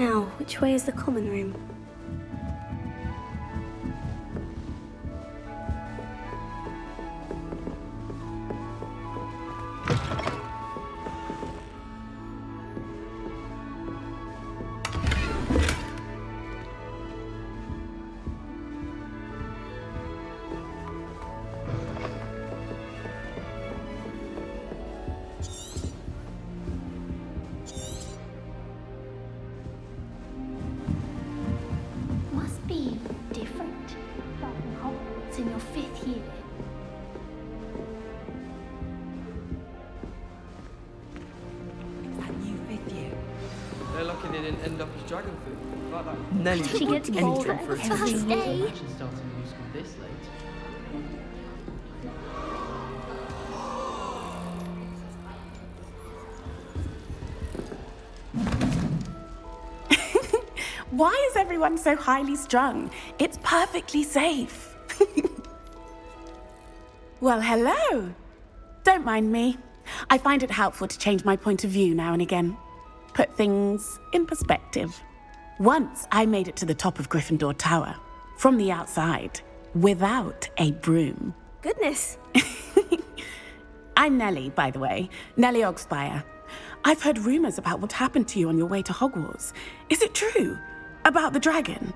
Now, which way is the common room? Must be different from Hogwarts in your 5th year. Is that you 5th year? They're lucky they didn't end up as dragon food. Like that. Nelly She gets bored at the anything first day. Imagine starting a new school this late. Why is everyone so highly strung? It's perfectly safe. Well, hello. Don't mind me. I find it helpful to change my point of view now and again. Put things in perspective. Once I made it to the top of Gryffindor Tower, from the outside, without a broom. Goodness. I'm Nellie, by the way. Nellie Ogspire. I've heard rumors about what happened to you on your way to Hogwarts. Is it true? About the dragon?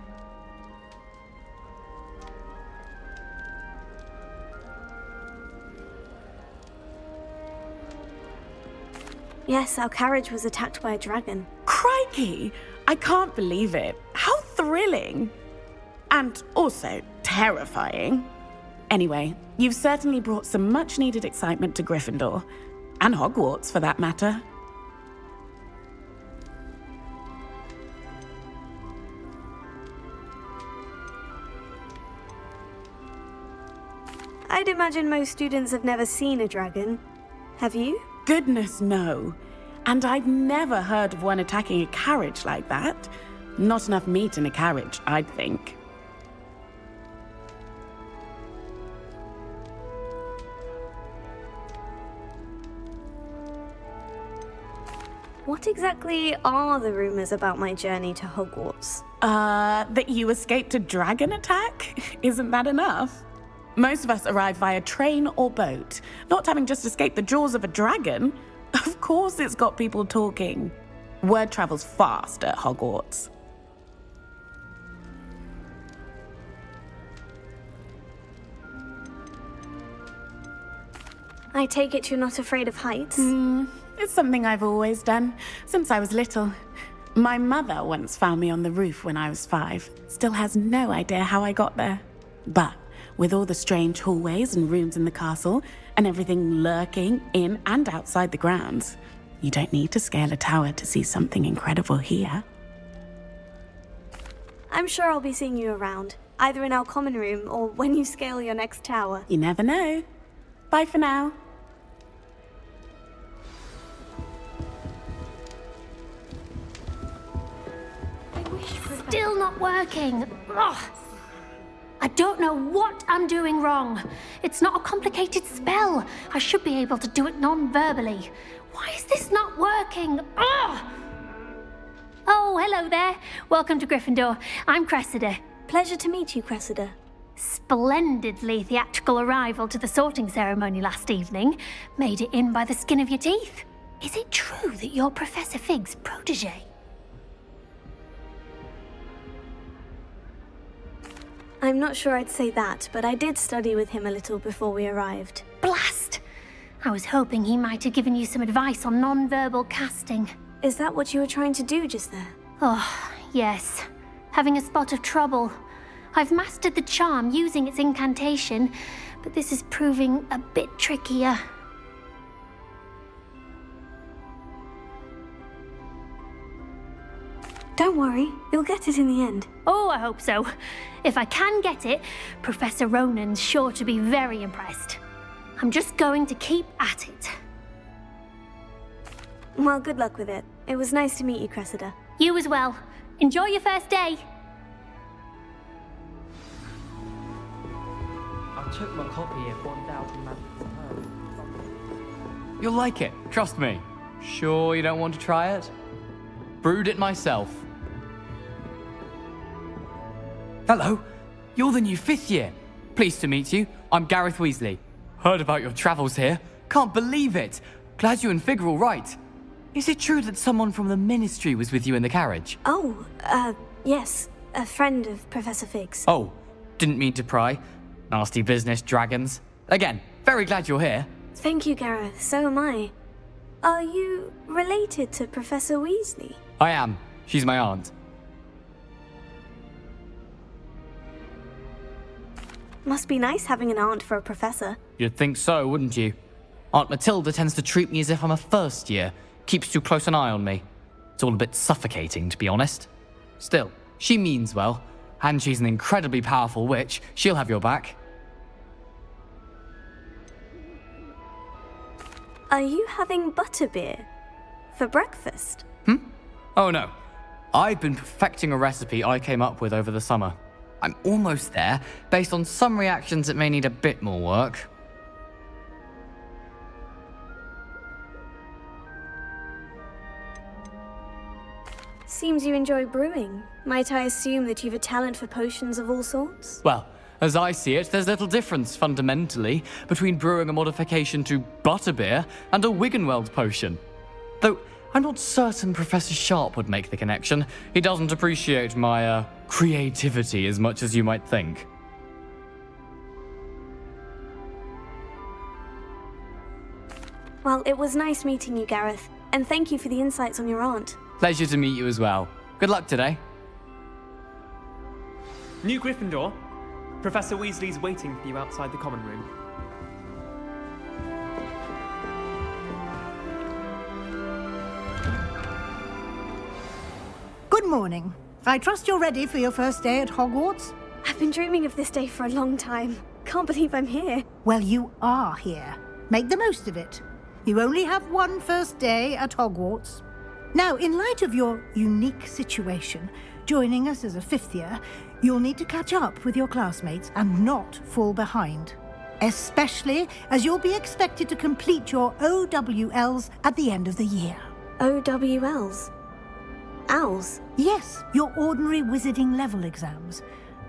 Yes, our carriage was attacked by a dragon. Crikey! I can't believe it. How thrilling! And also terrifying. Anyway, you've certainly brought some much-needed excitement to Gryffindor. And Hogwarts, for that matter. I'd imagine most students have never seen a dragon. Have you? Goodness, no. And I've never heard of one attacking a carriage like that. Not enough meat in a carriage, I'd think. What exactly are the rumors about my journey to Hogwarts? That you escaped a dragon attack? Isn't that enough? Most of us arrive via train or boat, not having just escaped the jaws of a dragon. Of course it's got people talking. Word travels fast at Hogwarts. I take it you're not afraid of heights? It's something I've always done, since I was little. My mother once found me on the roof when I was 5. Still has no idea how I got there. But with all the strange hallways and rooms in the castle, and everything lurking in and outside the grounds, you don't need to scale a tower to see something incredible here. I'm sure I'll be seeing you around, either in our common room or when you scale your next tower. You never know. Bye for now. Still not working. Ugh. I don't know what I'm doing wrong. It's not a complicated spell. I should be able to do it non-verbally. Why is this not working? Ugh. Oh, hello there. Welcome to Gryffindor. I'm Cressida. Pleasure to meet you, Cressida. Splendidly theatrical arrival to the sorting ceremony last evening. Made it in by the skin of your teeth. Is it true that you're Professor Fig's protege? I'm not sure I'd say that, but I did study with him a little before we arrived. Blast! I was hoping he might have given you some advice on non-verbal casting. Is that what you were trying to do just there? Oh, yes. Having a spot of trouble. I've mastered the charm using its incantation, but this is proving a bit trickier. Don't worry, you'll get it in the end. Oh, I hope so. If I can get it, Professor Ronan's sure to be very impressed. I'm just going to keep at it. Well, good luck with it. It was nice to meet you, Cressida. You as well. Enjoy your first day. I took my copy of 1000 Magical Pearls. You'll like it, trust me. Sure you don't want to try it? Brewed it myself. Hello. You're the new 5th year. Pleased to meet you. I'm Gareth Weasley. Heard about your travels here. Can't believe it. Glad you and Fig are all right. Is it true that someone from the Ministry was with you in the carriage? Oh, yes. A friend of Professor Fig's. Oh, didn't mean to pry. Nasty business, dragons. Again, very glad you're here. Thank you, Gareth. So am I. Are you related to Professor Weasley? I am. She's my aunt. Must be nice having an aunt for a professor. You'd think so, wouldn't you? Aunt Matilda tends to treat me as if I'm a first year. Keeps too close an eye on me. It's all a bit suffocating, to be honest. Still, she means well. And she's an incredibly powerful witch. She'll have your back. Are you having butterbeer for breakfast? Oh no. I've been perfecting a recipe I came up with over the summer. I'm almost there, based on some reactions that may need a bit more work. Seems you enjoy brewing. Might I assume that you've a talent for potions of all sorts? Well, as I see it, there's little difference, fundamentally, between brewing a modification to butterbeer and a Wiggenweld potion. Though, I'm not certain Professor Sharp would make the connection. He doesn't appreciate my, creativity as much as you might think. Well, it was nice meeting you, Gareth, and thank you for the insights on your aunt. Pleasure to meet you as well. Good luck today. New Gryffindor. Professor Weasley's waiting for you outside the common room. Good morning. I trust you're ready for your first day at Hogwarts? I've been dreaming of this day for a long time. Can't believe I'm here. Well, you are here. Make the most of it. You only have one first day at Hogwarts. Now, in light of your unique situation, joining us as a 5th year, you'll need to catch up with your classmates and not fall behind. Especially as you'll be expected to complete your OWLs at the end of the year. OWLs? Owls? Yes, your ordinary wizarding level exams.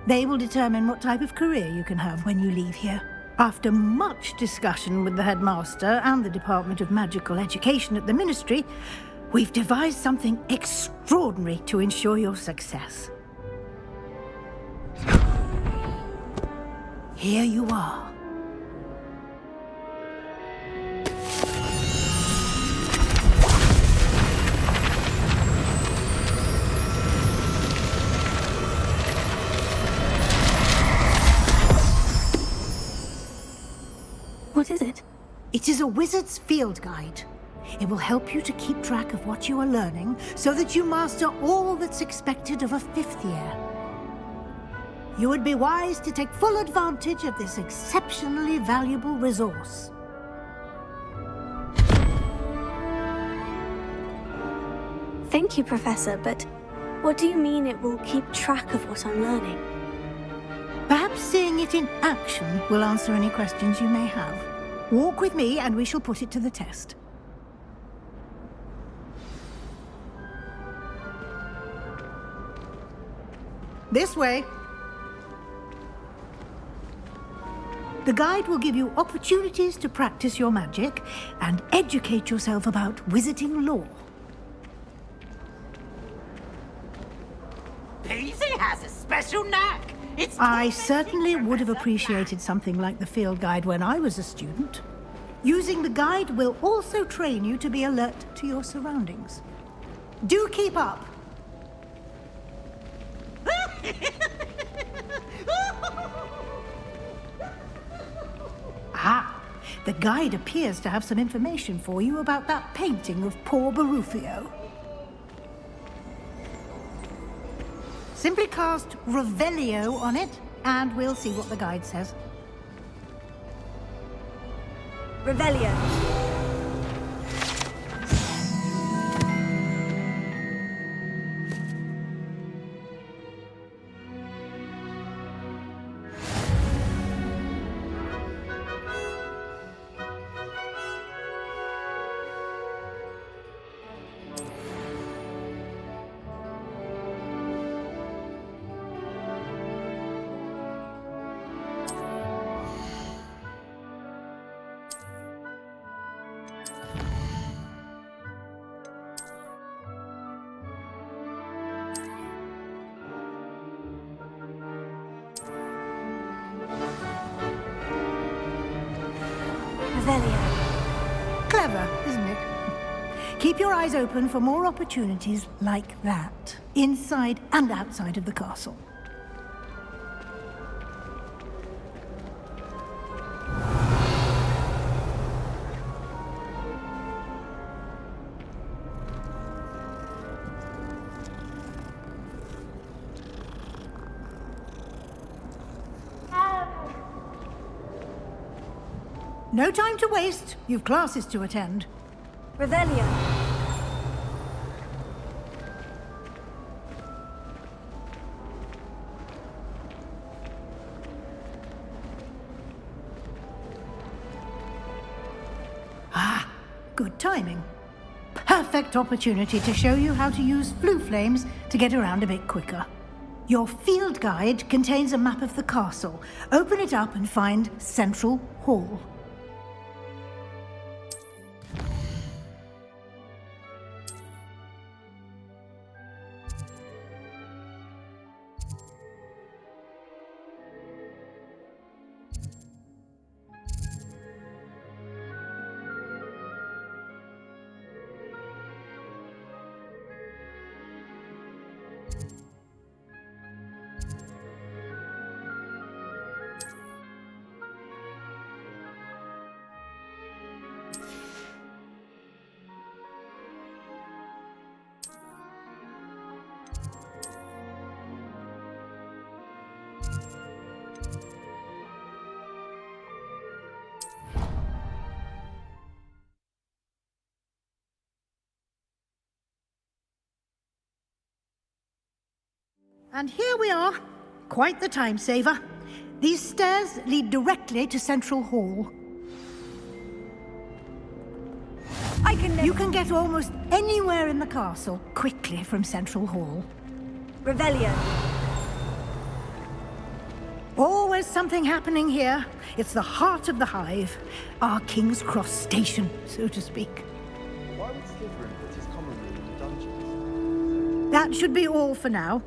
They will determine what type of career you can have when you leave here. After much discussion with the headmaster and the Department of Magical Education at the Ministry, we've devised something extraordinary to ensure your success. Here you are. What is it? It is a wizard's field guide. It will help you to keep track of what you are learning so that you master all that's expected of a 5th year. You would be wise to take full advantage of this exceptionally valuable resource. Thank you, Professor, but what do you mean it will keep track of what I'm learning? Perhaps seeing it in action will answer any questions you may have. Walk with me and we shall put it to the test. This way. The guide will give you opportunities to practice your magic and educate yourself about wizarding lore. Daisy has a special knack. I certainly would have appreciated something like the field guide when I was a student. Using the guide will also train you to be alert to your surroundings. Do keep up. Ah, the guide appears to have some information for you about that painting of poor Barufio. Simply cast Revelio on it, and we'll see what the guide says. Revelio. Revelio. Clever, isn't it? Keep your eyes open for more opportunities like that, inside and outside of the castle. No time to waste. You've classes to attend. Revelio. Ah, good timing. Perfect opportunity to show you how to use flue flames to get around a bit quicker. Your field guide contains a map of the castle. Open it up and find Central Hall. And here we are. Quite the time saver. These stairs lead directly to Central Hall. You can get almost anywhere in the castle quickly from Central Hall. Revelio. Always something happening here. It's the heart of the hive. Our King's Cross station, so to speak. Why would Slytherin put his common room in the dungeons? That should be all for now.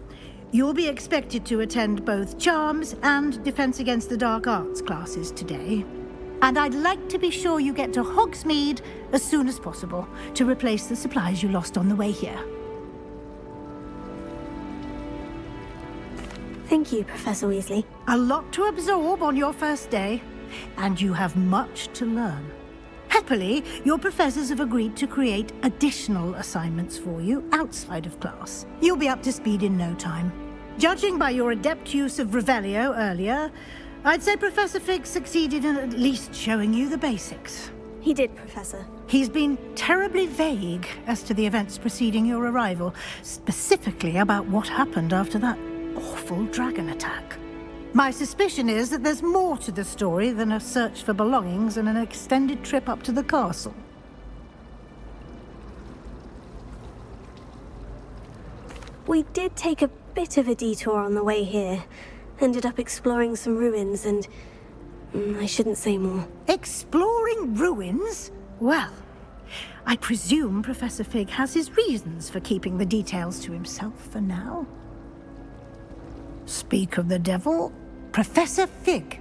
You'll be expected to attend both Charms and Defense Against the Dark Arts classes today. And I'd like to be sure you get to Hogsmeade as soon as possible to replace the supplies you lost on the way here. Thank you, Professor Weasley. A lot to absorb on your first day, and you have much to learn. Happily, your professors have agreed to create additional assignments for you outside of class. You'll be up to speed in no time. Judging by your adept use of Revelio earlier, I'd say Professor Fig succeeded in at least showing you the basics. He did, Professor. He's been terribly vague as to the events preceding your arrival, specifically about what happened after that awful dragon attack. My suspicion is that there's more to the story than a search for belongings and an extended trip up to the castle. We did take a bit of a detour on the way here. Ended up exploring some ruins and... I shouldn't say more. Exploring ruins? Well, I presume Professor Fig has his reasons for keeping the details to himself for now. Speak of the devil, Professor Fig.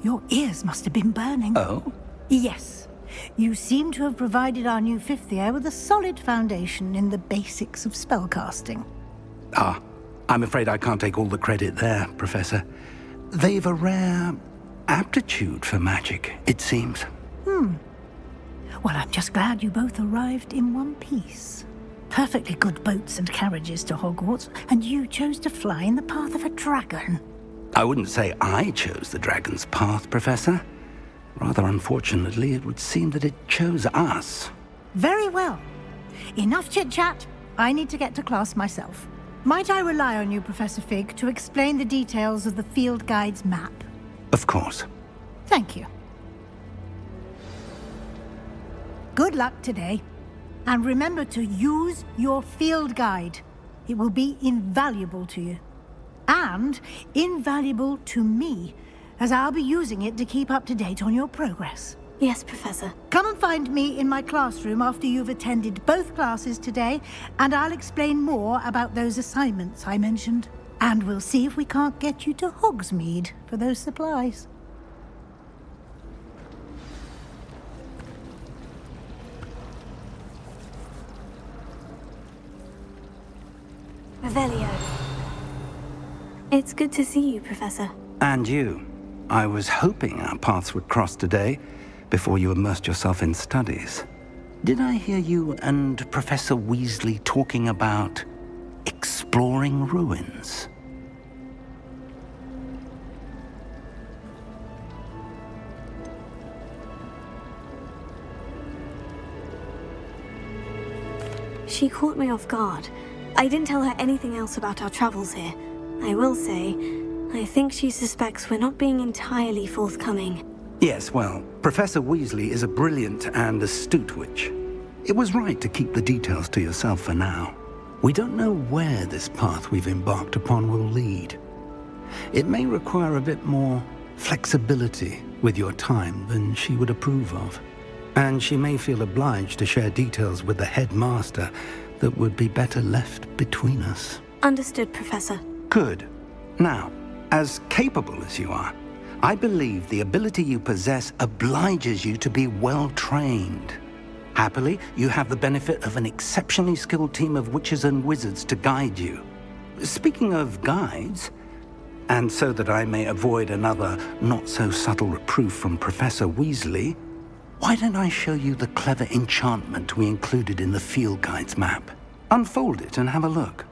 Your ears must have been burning. Oh? Yes. You seem to have provided our new fifth year with a solid foundation in the basics of spellcasting. Ah, I'm afraid I can't take all the credit there, Professor. They've a rare aptitude for magic, it seems. Well, I'm just glad you both arrived in one piece. Perfectly good boats and carriages to Hogwarts, and you chose to fly in the path of a dragon. I wouldn't say I chose the dragon's path, Professor. Rather unfortunately, it would seem that it chose us. Very well. Enough chit-chat. I need to get to class myself. Might I rely on you, Professor Fig, to explain the details of the field guide's map? Of course. Thank you. Good luck today. And remember to use your field guide. It will be invaluable to you. And invaluable to me, as I'll be using it to keep up to date on your progress. Yes, Professor. Come and find me in my classroom after you've attended both classes today, and I'll explain more about those assignments I mentioned. And we'll see if we can't get you to Hogsmeade for those supplies. It's good to see you, Professor. And you. I was hoping our paths would cross today, before you immersed yourself in studies. Did I hear you and Professor Weasley talking about exploring ruins? She caught me off guard. I didn't tell her anything else about our travels here. I will say, I think she suspects we're not being entirely forthcoming. Yes, well, Professor Weasley is a brilliant and astute witch. It was right to keep the details to yourself for now. We don't know where this path we've embarked upon will lead. It may require a bit more flexibility with your time than she would approve of. And she may feel obliged to share details with the headmaster that would be better left between us. Understood, Professor. Good. Now, as capable as you are, I believe the ability you possess obliges you to be well-trained. Happily, you have the benefit of an exceptionally skilled team of witches and wizards to guide you. Speaking of guides, and so that I may avoid another not-so-subtle reproof from Professor Weasley, why don't I show you the clever enchantment we included in the field guide's map? Unfold it and have a look.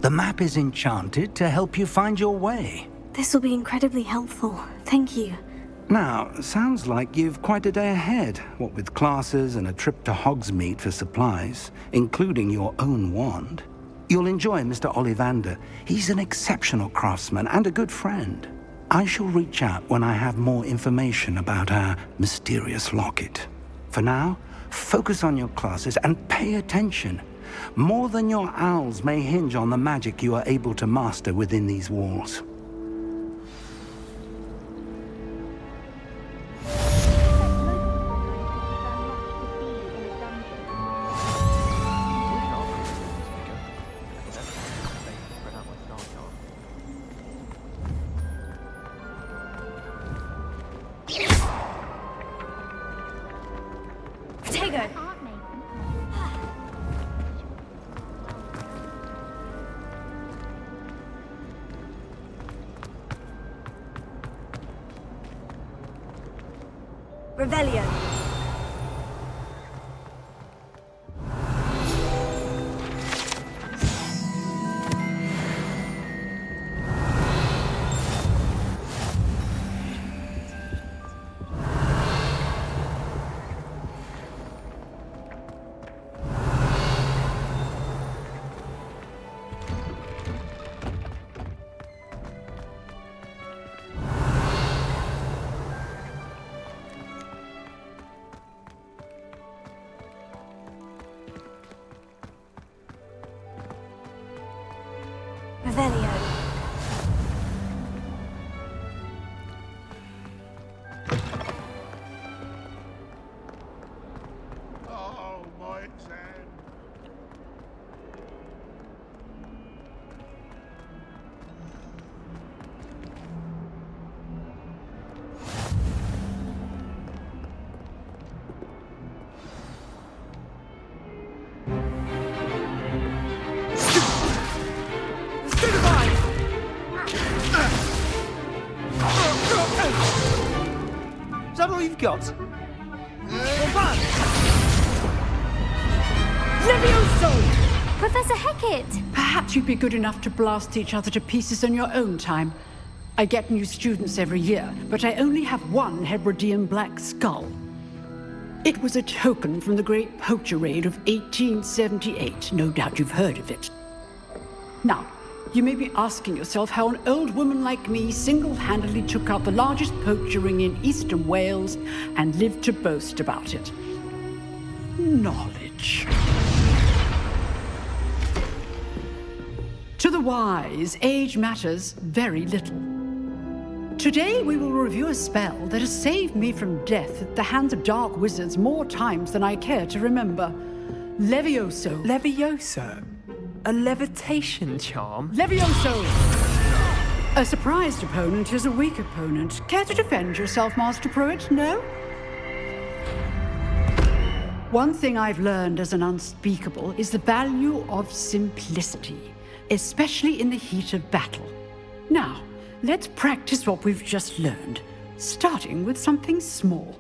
The map is enchanted to help you find your way. This will be incredibly helpful. Thank you. Now, sounds like you've quite a day ahead, what with classes and a trip to Hogsmeade for supplies, including your own wand. You'll enjoy Mr. Ollivander. He's an exceptional craftsman and a good friend. I shall reach out when I have more information about our mysterious locket. For now, focus on your classes and pay attention. More than your owls may hinge on the magic you are able to master within these walls. Revelio. Revelio. Oh, my exam. Is that all you've got? Professor Hecat! Perhaps you'd be good enough to blast each other to pieces in your own time. I get new students every year, but I only have one Hebridean black skull. It was a token from the Great Poacher Raid of 1878. No doubt you've heard of it. Now, you may be asking yourself how an old woman like me single-handedly took out the largest poacher ring in eastern Wales and lived to boast about it. Knowledge. To the wise, age matters very little. Today we will review a spell that has saved me from death at the hands of dark wizards more times than I care to remember. Levioso. Levioso? A levitation charm? Levioso! A surprised opponent is a weak opponent. Care to defend yourself, Master Pruitt? No? One thing I've learned as an unspeakable is the value of simplicity, especially in the heat of battle. Now, let's practice what we've just learned, starting with something small.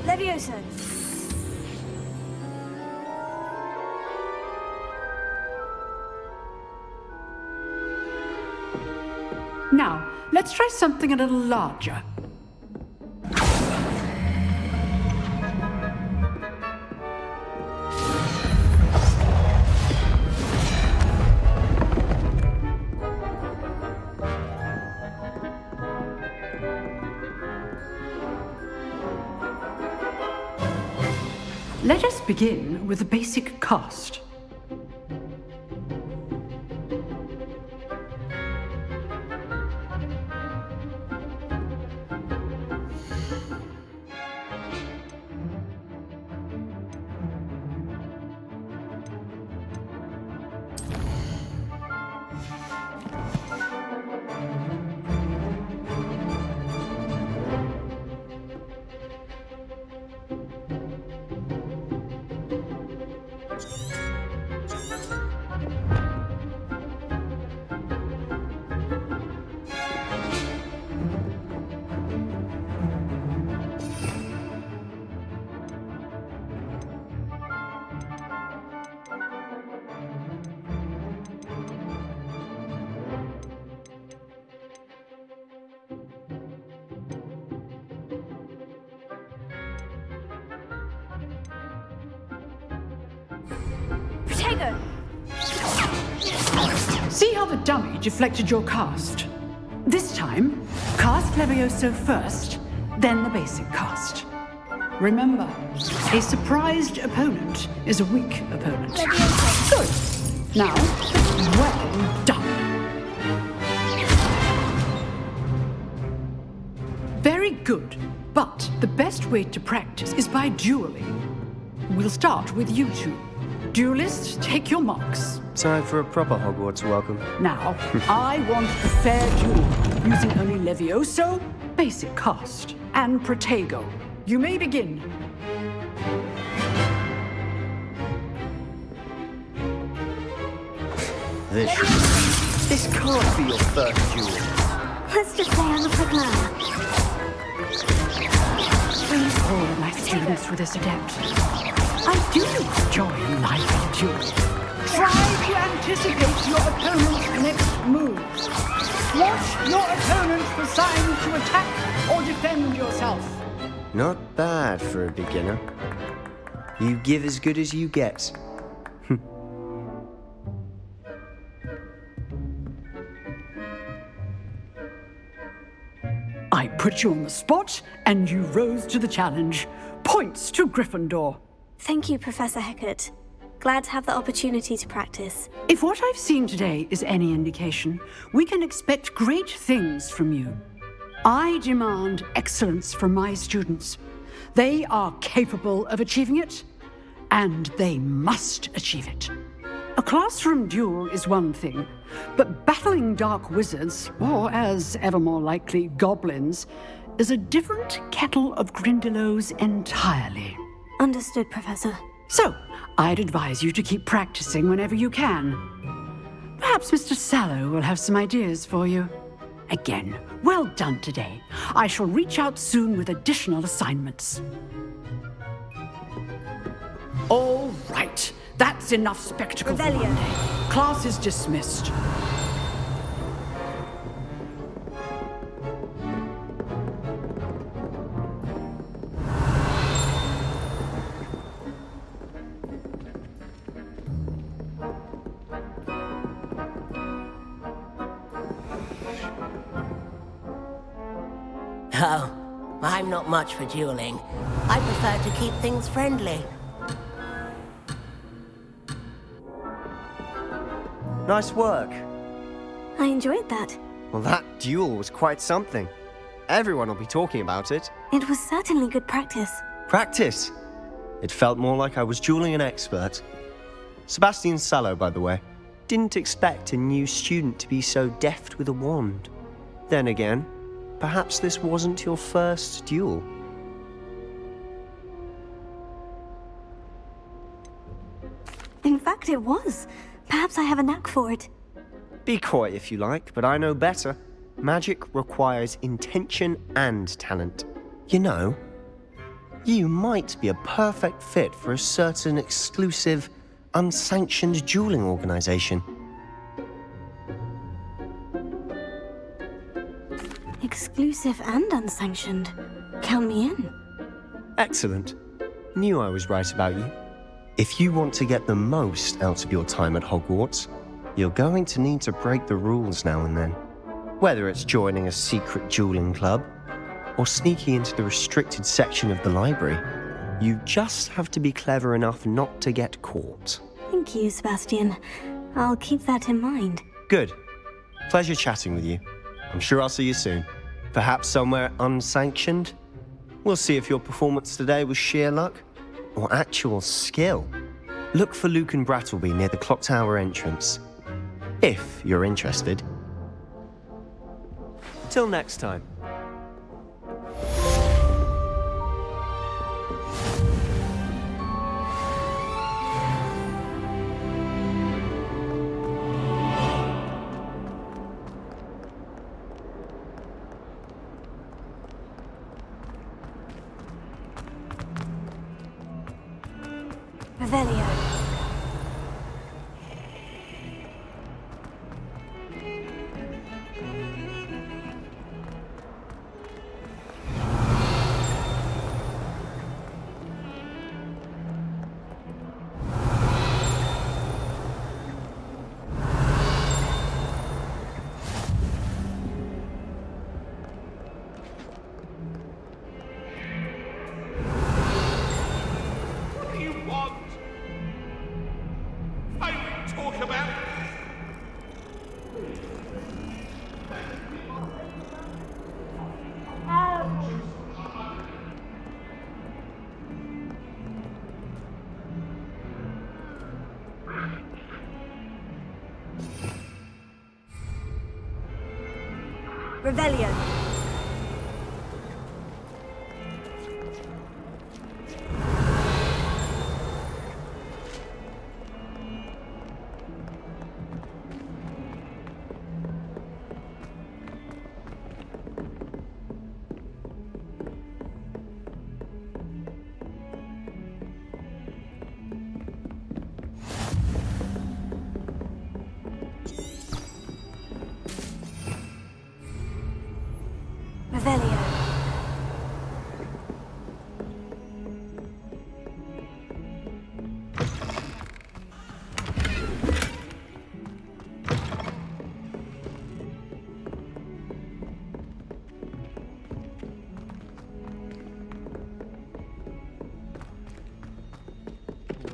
Levioso! Now, let's try something a little larger. Let us begin with a basic cast. See how the dummy deflected your cast? This time, cast Levioso first, then the basic cast. Remember, a surprised opponent is a weak opponent. Good. Now, well done. Very good, but the best way to practice is by dueling. We'll start with you two. Duelists, take your marks. Time for a proper Hogwarts welcome. Now, I want a fair duel, using only Levioso, basic cast, and Protego. You may begin. This can't be your first duel. Let's just say I'm a quick Please all my students with this adept. I do enjoy lively duels. Try to anticipate your opponent's next move. Watch your opponent for signs to attack or defend yourself. Not bad for a beginner. You give as good as you get. I put you on the spot, and you rose to the challenge. Points to Gryffindor. Thank you, Professor Hecat. Glad to have the opportunity to practice. If what I've seen today is any indication, we can expect great things from you. I demand excellence from my students. They are capable of achieving it, and they must achieve it. A classroom duel is one thing, but battling dark wizards, or as ever more likely, goblins, is a different kettle of Grindylows entirely. Understood, Professor. So, I'd advise you to keep practicing whenever you can. Perhaps Mr. Sallow will have some ideas for you. Again, well done today. I shall reach out soon with additional assignments. All right. That's enough spectacle for one day. Class is dismissed. Oh, I'm not much for dueling. I prefer to keep things friendly. Nice work. I enjoyed that. Well, that duel was quite something. Everyone will be talking about it. It was certainly good practice. Practice? It felt more like I was dueling an expert. Sebastian Sallow, by the way. Didn't expect a new student to be so deft with a wand. Then again, perhaps this wasn't your first duel. In fact, it was. Perhaps I have a knack for it. Be coy if you like, but I know better. Magic requires intention and talent. You know, you might be a perfect fit for a certain exclusive, unsanctioned dueling organization. Exclusive and unsanctioned. Count me in. Excellent. Knew I was right about you. If you want to get the most out of your time at Hogwarts, you're going to need to break the rules now and then. Whether it's joining a secret dueling club or sneaking into the restricted section of the library, you just have to be clever enough not to get caught. Thank you, Sebastian. I'll keep that in mind. Good. Pleasure chatting with you. I'm sure I'll see you soon. Perhaps somewhere unsanctioned? We'll see if your performance today was sheer luck or actual skill. Look for Luke and Brattleby near the clock tower entrance, if you're interested. Till next time. Revelio. What do you want? I will talk about Revelio. Revelio.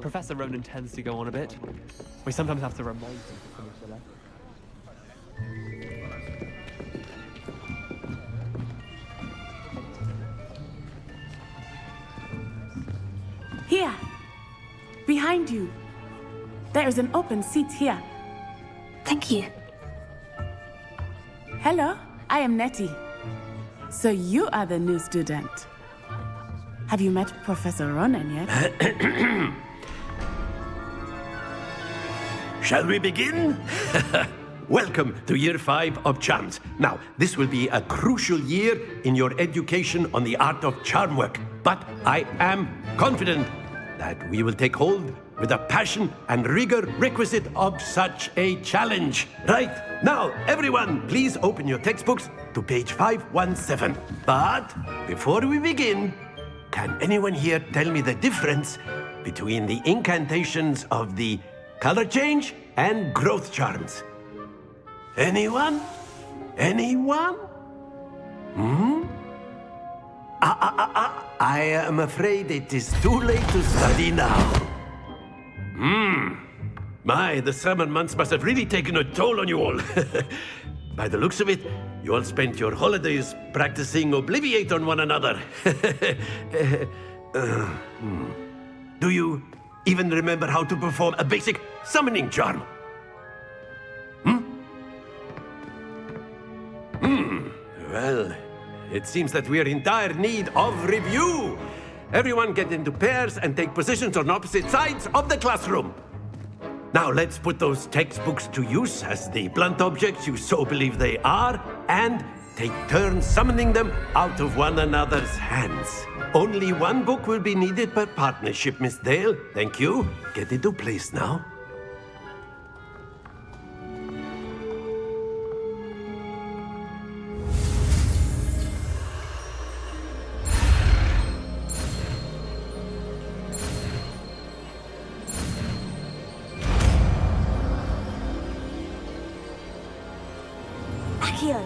Professor Ronan tends to go on a bit. We sometimes have to remind him to finish the lesson. Here, behind you. There is an open seat here. Thank you. Hello, I am Nettie. So you are the new student. Have you met Professor Ronan yet? Shall we begin? Welcome to Year 5 of Charms. Now, this will be a crucial year in your education on the art of charm work. But I am confident that we will take hold with the passion and rigor requisite of such a challenge. Right, now, everyone, please open your textbooks to page 517. But before we begin, can anyone here tell me the difference between the incantations of the color change and growth charms? Anyone? Anyone? I am afraid it is too late to study now. My, the summer months must have really taken a toll on you all. By the looks of it, you all spent your holidays practicing Obliviate on one another. Do you even remember how to perform a basic summoning charm? Well, it seems that we are in dire need of review. Everyone get into pairs and take positions on opposite sides of the classroom. Now let's put those textbooks to use as the blunt objects you so believe they are, and take turns summoning them out of one another's hands. Only one book will be needed per partnership, Miss Dale. Thank you. Get into place now. Accio.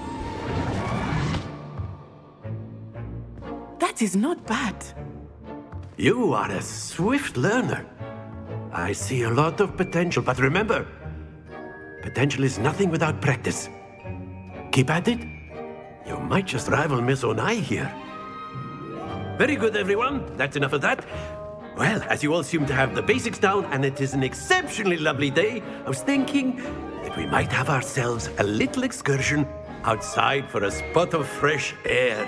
That is not bad. You are a swift learner. I see a lot of potential, but remember, potential is nothing without practice. Keep at it. You might just rival Miss Onai here. Very good, everyone. That's enough of that. Well, as you all seem to have the basics down, and it is an exceptionally lovely day, I was thinking that we might have ourselves a little excursion outside for a spot of fresh air.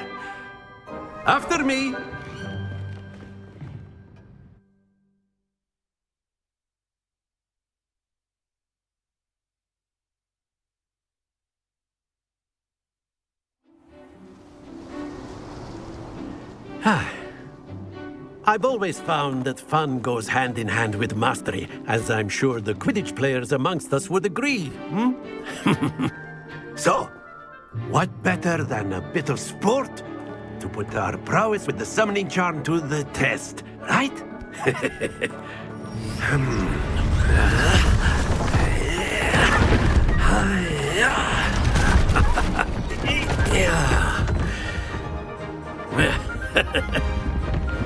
After me. I've always found that fun goes hand in hand with mastery, as I'm sure the Quidditch players amongst us would agree. So, what better than a bit of sport to put our prowess with the summoning charm to the test, right?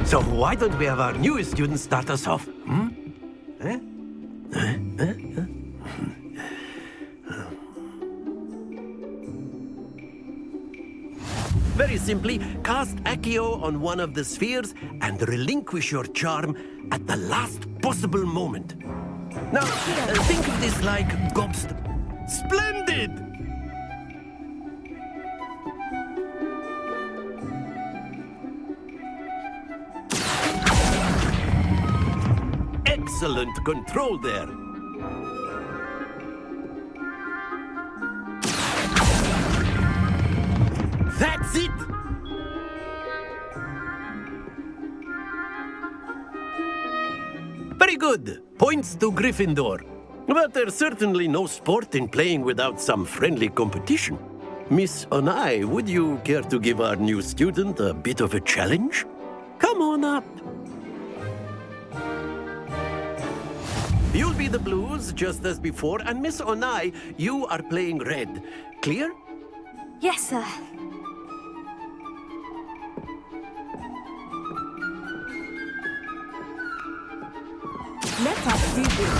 So why don't we have our newest student start us off? Very simply, cast Accio on one of the spheres and relinquish your charm at the last possible moment. Now, think of this like gobstop. Splendid! Excellent control there. That's it! Very good. Points to Gryffindor. But there's certainly no sport in playing without some friendly competition. Miss Onai, would you care to give our new student a bit of a challenge? Come on up. You'll be the blues, just as before, and Miss Onai, you are playing red. Clear? Yes, sir. Let us do this.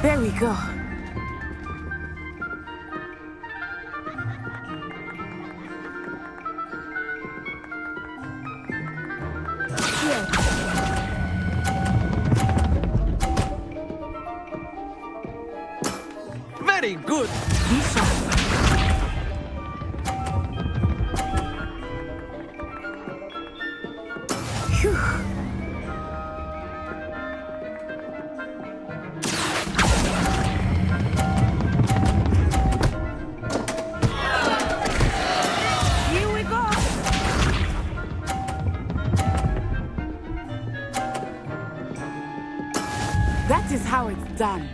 There we go. Very good. Be sharp. Phew. Here we go. That is how it's done.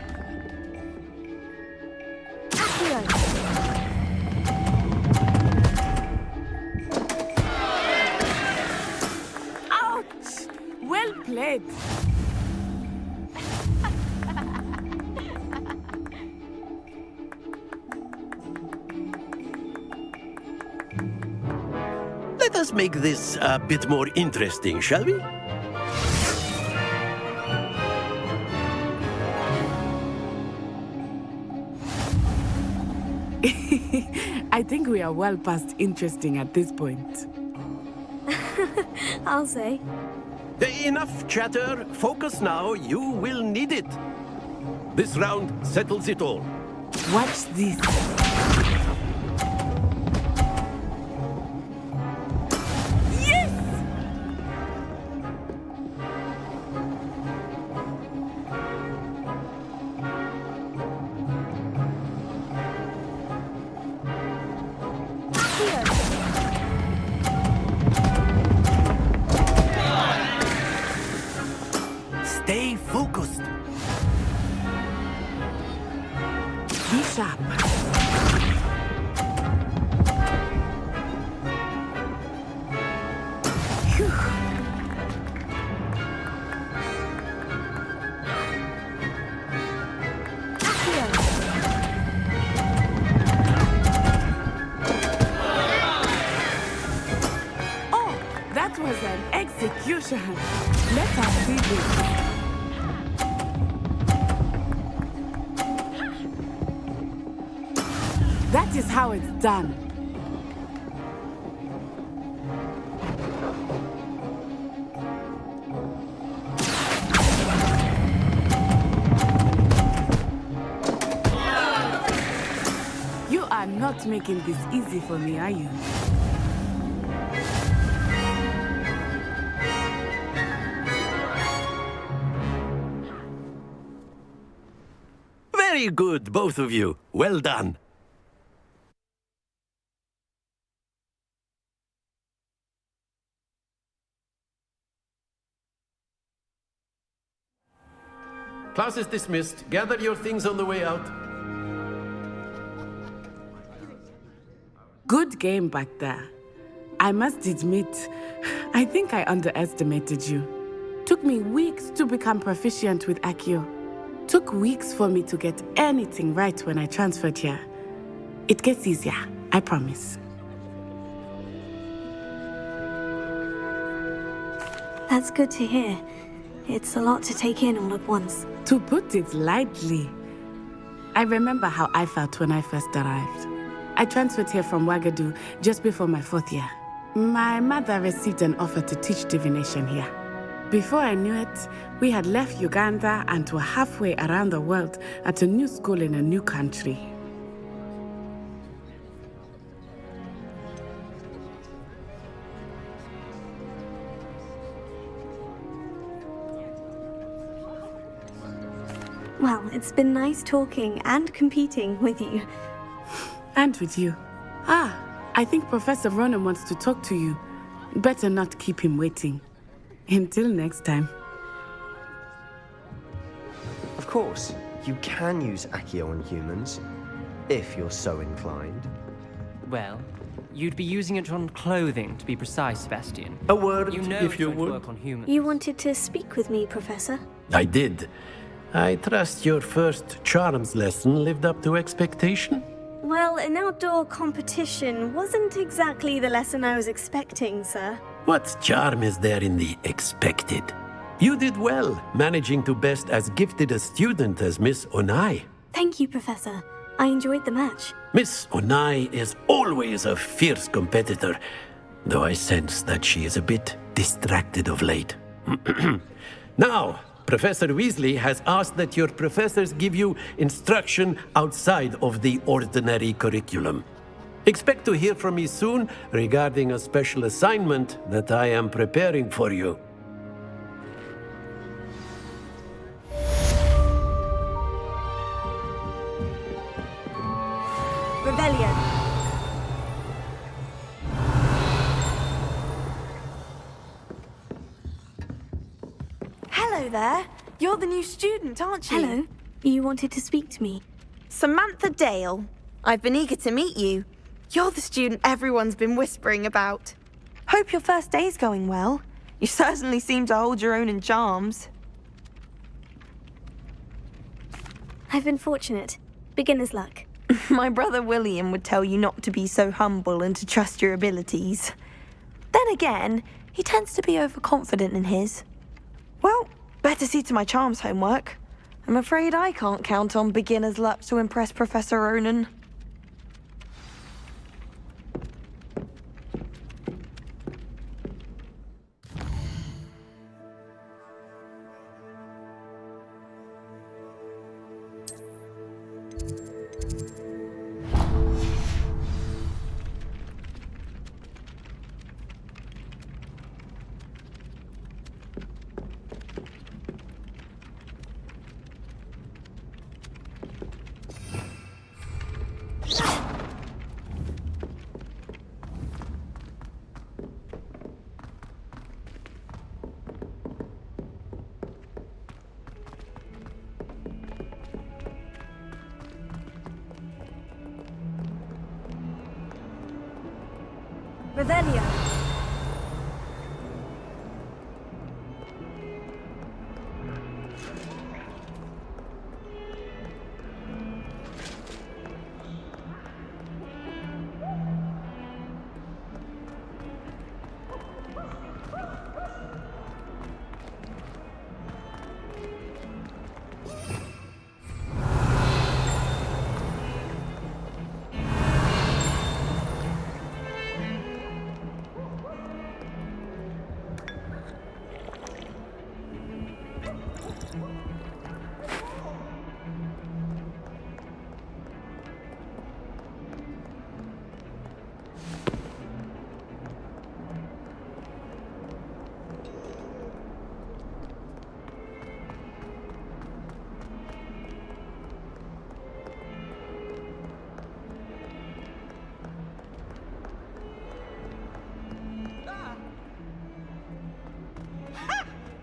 Ouch! Well played. Let us let's make this a bit more interesting, shall we? I think we are well past interesting at this point. I'll say. Enough chatter. Focus now. You will need it. This round settles it all. Watch this. Stay focused. Be sharp. Oh, that was an execution. Let us see this. That is how it's done. You are not making this easy for me, are you? Very good, both of you. Well done. Class is dismissed. Gather your things on the way out. Good game back there. I must admit, I think I underestimated you. Took me weeks to become proficient with Accio. Took weeks for me to get anything right when I transferred here. It gets easier, I promise. That's good to hear. It's a lot to take in all at once. To put it lightly, I remember how I felt when I first arrived. I transferred here from Ouagadougou just before my 4th year. My mother received an offer to teach divination here. Before I knew it, we had left Uganda and were halfway around the world at a new school in a new country. Well, it's been nice talking and competing with you. And with you. Ah, I think Professor Ronan wants to talk to you. Better not keep him waiting. Until next time. Of course, you can use Accio on humans, if you're so inclined. Well, you'd be using it on clothing, to be precise, Sebastian. A word, you know if you it won't would. work on humans. You wanted to speak with me, Professor? I did. I trust your first charms lesson lived up to expectation? Well, an outdoor competition wasn't exactly the lesson I was expecting, sir. What charm is there in the expected? You did well, managing to best as gifted a student as Miss Onai. Thank you, Professor. I enjoyed the match. Miss Onai is always a fierce competitor, though I sense that she is a bit distracted of late. Now, Professor Weasley has asked that your professors give you instruction outside of the ordinary curriculum. Expect to hear from me soon regarding a special assignment that I am preparing for you. Rebellion. Hello there. You're the new student, aren't you? Hello. You wanted to speak to me? Samantha Dale. I've been eager to meet you. You're the student everyone's been whispering about. Hope your first day's going well. You certainly seem to hold your own in charms. I've been fortunate. Beginner's luck. My brother William would tell you not to be so humble and to trust your abilities. Then again, he tends to be overconfident in his. Well, better see to my charms homework. I'm afraid I can't count on beginner's luck to impress Professor Ronan. Revelio.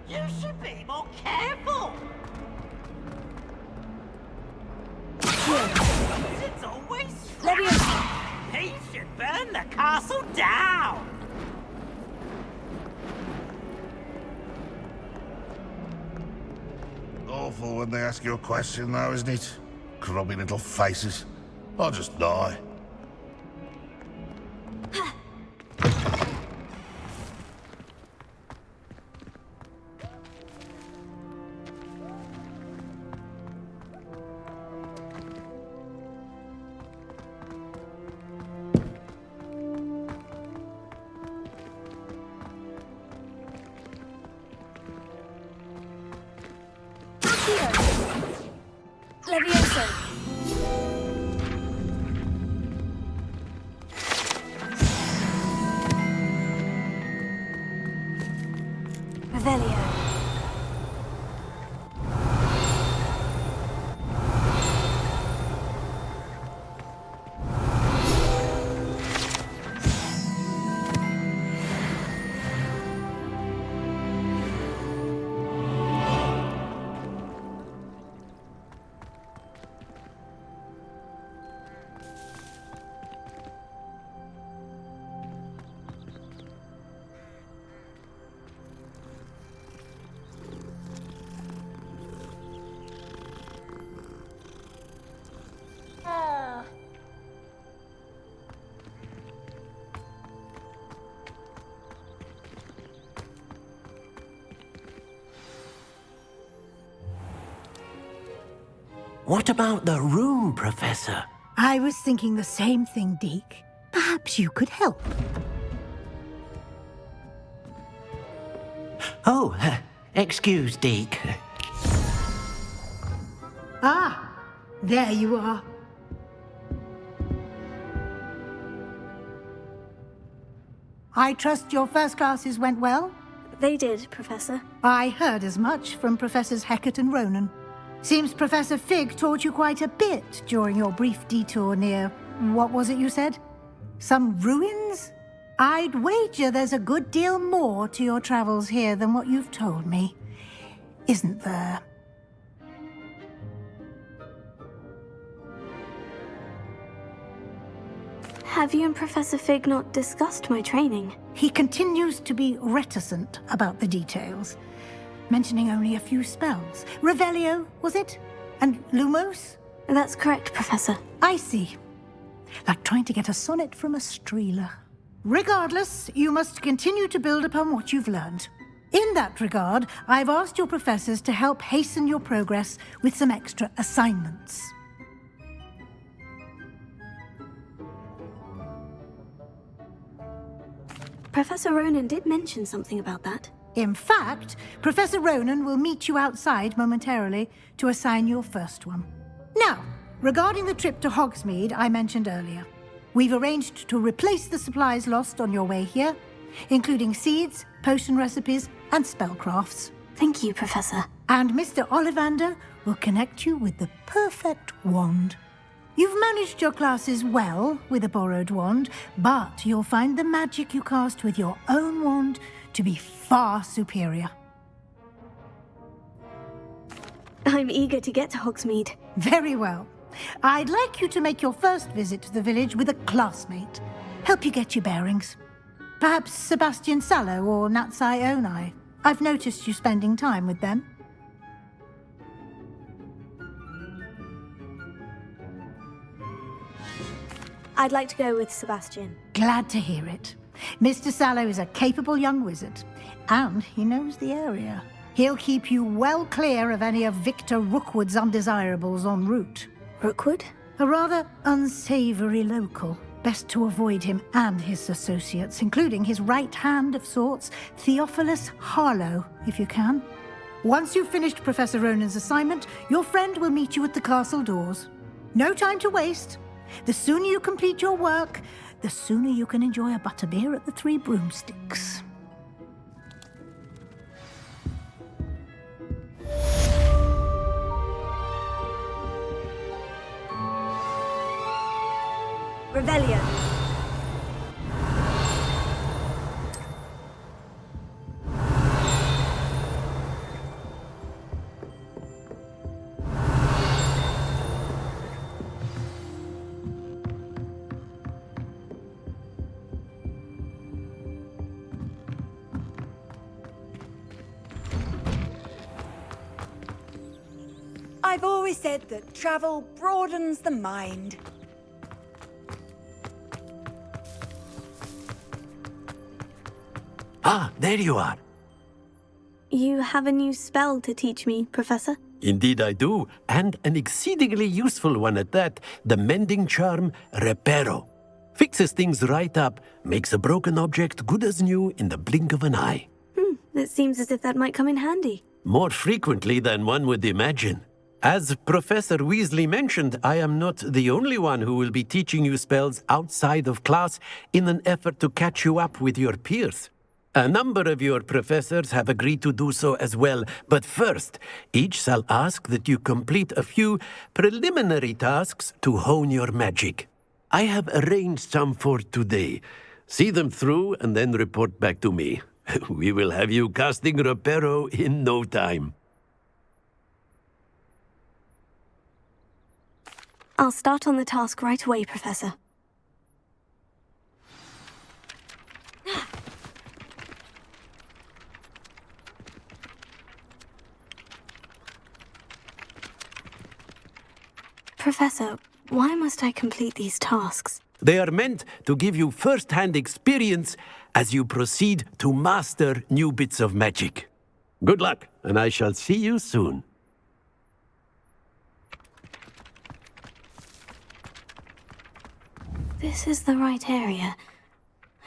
You should be more careful! It's always he should burn the castle down! Awful when they ask you a question, though, isn't it? Grubby little faces. I'll just die. Levioso. Revelio. What about the room, Professor? I was thinking the same thing, Deke. Perhaps you could help. Oh, excuse, Deke. Ah, there you are. I trust your first classes went well? They did, Professor. I heard as much from Professors Hecat and Ronan. Seems Professor Fig taught you quite a bit during your brief detour near... what was it you said? Some ruins? I'd wager there's a good deal more to your travels here than what you've told me. Isn't there? Have you and Professor Fig not discussed my training? He continues to be reticent about the details, mentioning only a few spells. Revelio, was it? And Lumos? That's correct, Professor. I see. Like trying to get a sonnet from a streeler. Regardless, you must continue to build upon what you've learned. In that regard, I've asked your professors to help hasten your progress with some extra assignments. Professor Ronan did mention something about that. In fact, Professor Ronan will meet you outside momentarily to assign your first one. Now, regarding the trip to Hogsmeade I mentioned earlier, we've arranged to replace the supplies lost on your way here, including seeds, potion recipes, and spellcrafts. Thank you, Professor. And Mr. Ollivander will connect you with the perfect wand. You've managed your classes well with a borrowed wand, but you'll find the magic you cast with your own wand to be far superior. I'm eager to get to Hogsmeade. Very well. I'd like you to make your first visit to the village with a classmate. Help you get your bearings. Perhaps Sebastian Sallow or Natsai Onai. I've noticed you spending time with them. I'd like to go with Sebastian. Glad to hear it. Mr. Sallow is a capable young wizard, and he knows the area. He'll keep you well clear of any of Victor Rookwood's undesirables en route. Rookwood? A rather unsavory local. Best to avoid him and his associates, including his right hand of sorts, Theophilus Harlow, if you can. Once you've finished Professor Ronan's assignment, your friend will meet you at the castle doors. No time to waste. The sooner you complete your work, the sooner you can enjoy a butterbeer at the Three Broomsticks. Revelio. I've always said that travel broadens the mind. Ah, there you are. You have a new spell to teach me, Professor? Indeed I do, and an exceedingly useful one at that. The mending charm, Reparo. Fixes things right up, makes a broken object good as new in the blink of an eye. It seems as if that might come in handy. More frequently than one would imagine. As Professor Weasley mentioned, I am not the only one who will be teaching you spells outside of class in an effort to catch you up with your peers. A number of your professors have agreed to do so as well, but first, each shall ask that you complete a few preliminary tasks to hone your magic. I have arranged some for today. See them through and then report back to me. We will have you casting Reparo in no time. I'll start on the task right away, Professor. Professor, why must I complete these tasks? They are meant to give you first-hand experience as you proceed to master new bits of magic. Good luck, and I shall see you soon. This is the right area.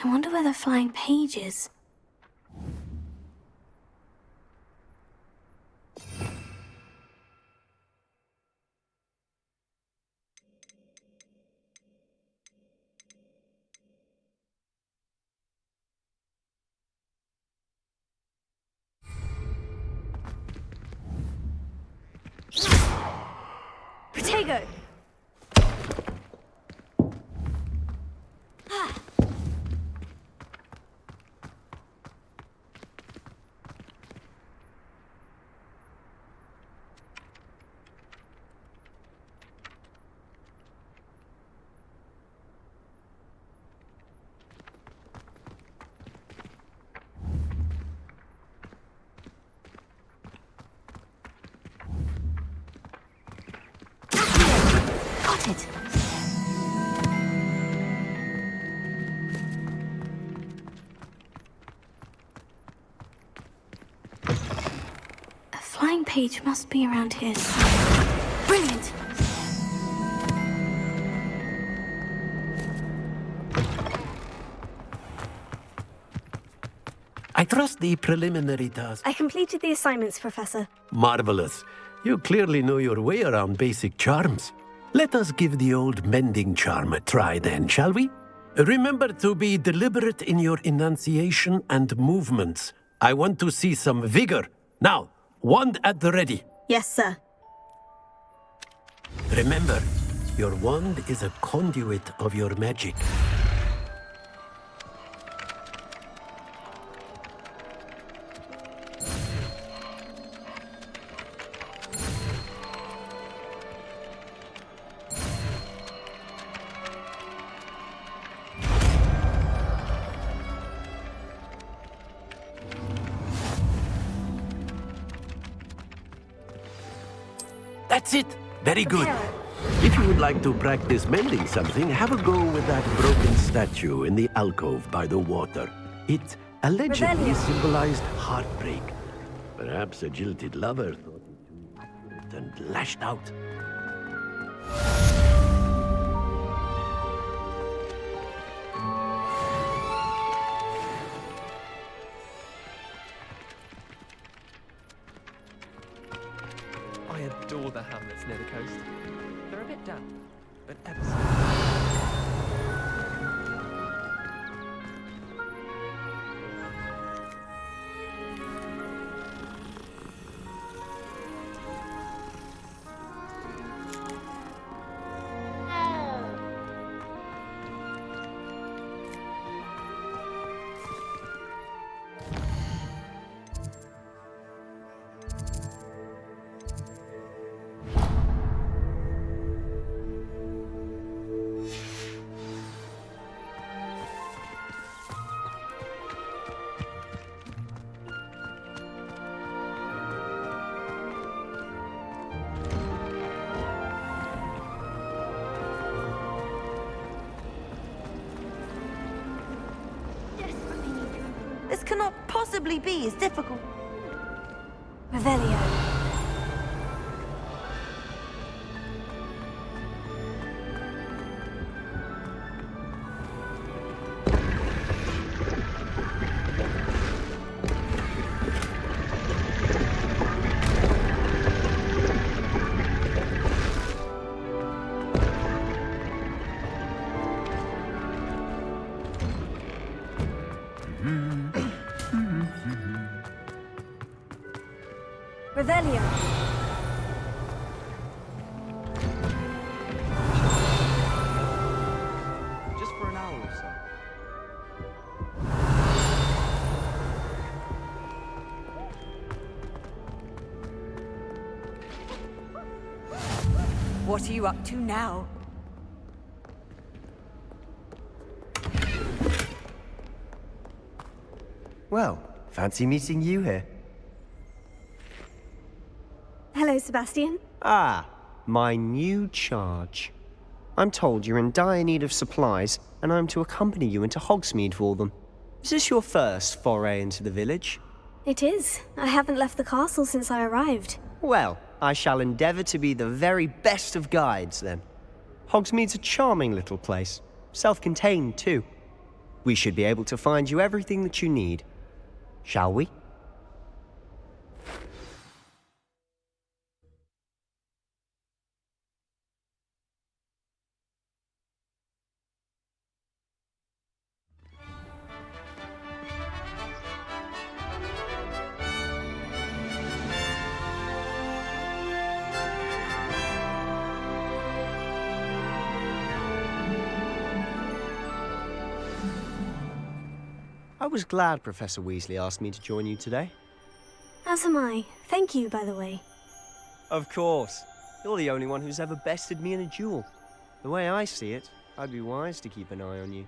I wonder where the flying page is. Protego! Got it. flying page must be around here. Brilliant! I trust the preliminary task. I completed the assignments, Professor. Marvelous. You clearly know your way around basic charms. Let us give the old mending charm a try then, shall we? Remember to be deliberate in your enunciation and movements. I want to see some vigor. Now, wand at the ready. Yes, sir. Remember, your wand is a conduit of your magic. That's it. Very good. If you would like to practice mending something, have a go with that broken statue in the alcove by the water. It allegedly symbolized heartbreak. Perhaps a jilted lover thought it too accurate and lashed out. I adore the hamlets near the coast. They're a bit damp, but ever so. This cannot possibly be as difficult. Revelio. Revelio. Just for an hour or so. What are you up to now? Well, fancy meeting you here. Hello, Sebastian. Ah, my new charge. I'm told you're in dire need of supplies, and I'm to accompany you into Hogsmeade for them. Is this your first foray into the village? It is. I haven't left the castle since I arrived. Well, I shall endeavour to be the very best of guides, then. Hogsmeade's a charming little place. Self-contained, too. We should be able to find you everything that you need. Shall we? I was glad Professor Weasley asked me to join you today. As am I. Thank you, by the way. Of course. You're the only one who's ever bested me in a duel. The way I see it, I'd be wise to keep an eye on you.